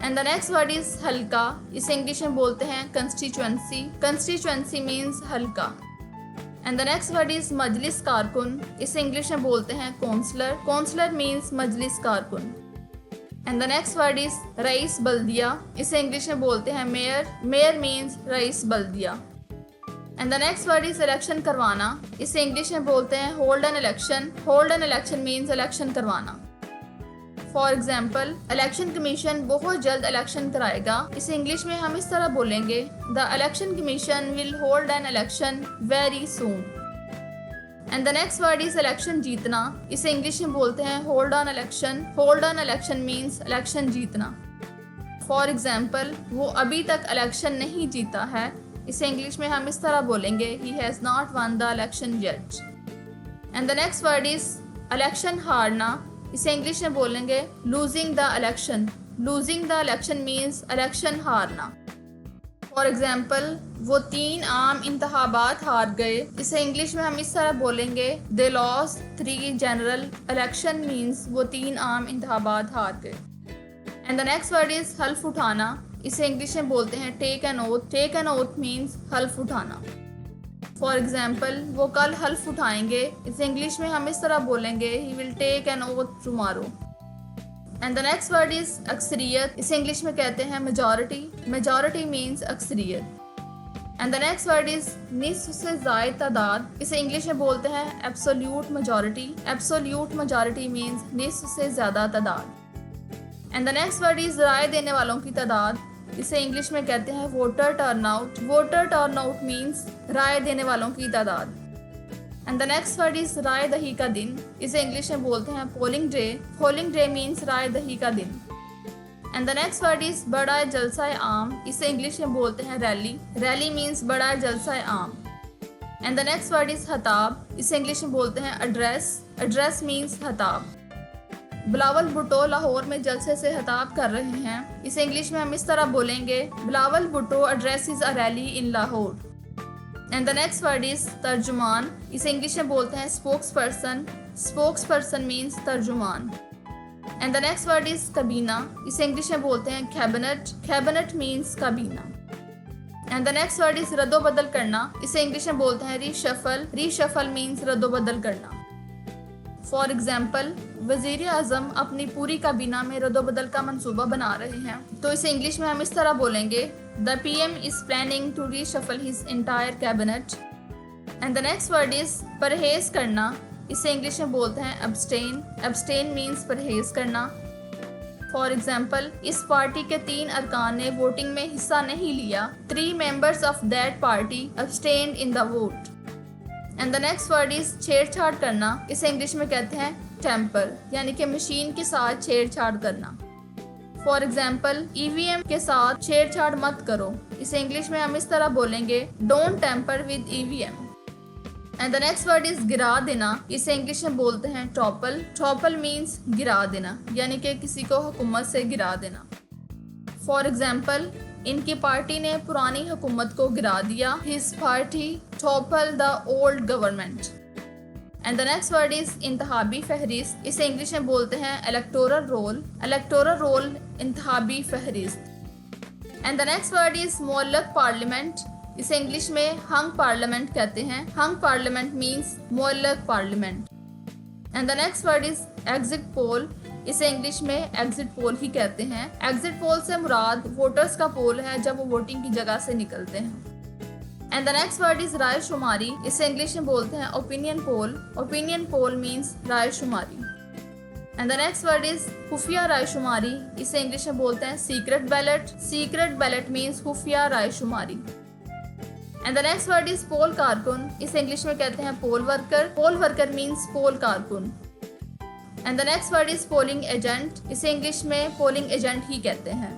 And the next word is हल्का, इसे English में बोलते हैं constituency. Constituency means हल्का. And the next word is मजलिस कारकुन, इसे इंग्लिश में बोलते हैं काउंसलर. काउंसलर means मजलिस कारकुन. And the next word is रईस बल्दिया, इसे इंग्लिश में बोलते हैं मेयर. मेयर means रईस बल्दिया. And the next word is election करवाना, इसे इंग्लिश में बोलते हैं hold an election. Hold an election means election करवाना. फॉर एग्जाम्पल, इलेक्शन कमीशन बहुत जल्द इलेक्शन कराएगा, इसे इंग्लिश में हम इस तरह बोलेंगे the election commission will hold an election very soon. And the next word is election जीतना, इसे इंग्लिश में बोलते हैं hold on election. Hold on election means election जीतना. फॉर एग्जाम्पल, वो अभी तक इलेक्शन नहीं जीता है, इसे इंग्लिश में हम इस तरह बोलेंगे he has not one the election yet. And the next word is election हारना, इसे इंग्लिश में बोलेंगे losing the election. Losing the election means election हारना. फॉर एग्जाम्पल, वो 3 आम इंतखाबात हार गए, इसे इंग्लिश में हम इस तरह बोलेंगे they lost 3 general election means वो 3 आम इंतखाबात हार गए. And the next word is हल्फ उठाना, इसे इंग्लिश में बोलते हैं take an oath. Take an oath means हल्फ उठाना. फॉर एग्जाम्पल, वो कल हल्फ उठाएंगे, इसे इंग्लिश में हम इस तरह बोलेंगे he will take an oath tomorrow. And the next word is अक्सरियत, इसे इंग्लिश में कहते हैं मेजॉरिटी. मेजॉरिटी मीन्स अक्सरियत. And the next word is निस्फ से ज़ायद तादाद, इसे इंग्लिश में बोलते हैं absolute majority. Absolute majority means निस्फ से ज़्यादा तादाद. And the next word is राय देने वालों की तादाद, इसे इंग्लिश में कहते हैं voter turnout. Voter turnout means राय देने वालों की तादाद. And the next word is राय दही का दिन, इसे इंग्लिश में बोलते हैं polling day. Polling day means राय दही का दिन. And the next word is बड़ा जलसा आम, इसे इंग्लिश में बोलते हैं रैली. रैली मीन्स बड़ा जलसा आम. And the next word is हताब, इसे इंग्लिश में बोलते हैं एड्रेस. एड्रेस मीन्स हताब. बिलावल भुट्टो लाहौर में जलसे से खिताब कर रहे हैं, इसे इंग्लिश में हम इस तरह बोलेंगे Bilawal Bhutto addresses a rally in Lahore. And the next word is तर्जुमान, इसे इंग्लिश में बोलते हैं spokesperson. Spokesperson means तर्जुमान. And the next word is कबीना, इसे इंग्लिश में बोलते हैं कैबिनेट. कैबिनेट मीन्स कबीना. And the next word is रद्दो बदल करना, इसे इंग्लिश में बोलते हैं रीशफल. रीशफल मीन्स रद्दो बदल करना. फॉर एग्जाम्पल, वज़ीर आज़म अपनी पूरी काबीना में रद्दो बदल का मंसूबा बना रहे हैं, तो इसे इंग्लिश में हम इस तरह बोलेंगे द PM is planning to reshuffle his entire cabinet. And the next word is परहेज़ करना, इसे इंग्लिश में बोलते हैं अब्सटेन. अब्सटेन मीन्स परहेज़ करना. फॉर एग्जाम्पल, इस पार्टी के 3 अरकान ने वोटिंग में हिस्सा नहीं लिया. 3 members of that party abstained in the vote. And the next word is छेड़छाड़ करना, इसे इंग्लिश में कहते हैं टेम्पर, यानी कि मशीन के साथ छेड़छाड़ करना. फॉर एग्जाम्पल, EVM के साथ छेड़छाड़ मत करो, इसे इंग्लिश में हम इस तरह बोलेंगे don't tamper with EVM. And the next word is गिरा देना, इसे इंग्लिश में बोलते हैं टॉपल. टॉपल मीन्स गिरा देना, यानी कि किसी को हुकूमत से गिरा देना. फॉर एग्जाम्पल, इनकी पार्टी ने पुरानी हुकूमत को गिरा दिया. His party topple the old government. And the next word is इंतखाबी फहरिस्त, इसे इंग्लिश में बोलते हैं इलेक्टोरल रोल. इलेक्टोरल रोल इंतखाबी फहरिस्त. And the next word is मुअल्लक पार्लियामेंट, इसे इंग्लिश में हंग पार्लियामेंट कहते हैं. हंग पार्लियामेंट मीन्स मुअल्लक parliament. And the next word is exit poll, इसे इंग्लिश में एग्जिट पोल ही कहते हैं. एग्जिट पोल से मुराद वोटर्स का पोल है जब वो वोटिंग की जगह से निकलते हैं. And the next word is राय शुमारी, इसे इंग्लिश में बोलते हैं opinion poll. Opinion poll means राय शुमारी. And the next word is खुफिया राय शुमारी, इसे इंग्लिश में बोलते हैं secret ballot. Secret ballot means खुफिया राय शुमारी. And the next word is poll कारकुन, इसे इंग्लिश में कहते हैं poll worker. Poll worker means poll कारकुन. And the next word is polling agent, इसे इंग्लिश में पोलिंग एजेंट ही कहते हैं.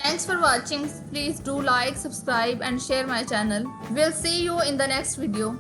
Thanks for watching. Please do like, subscribe and share my channel. We'll see you in the next video.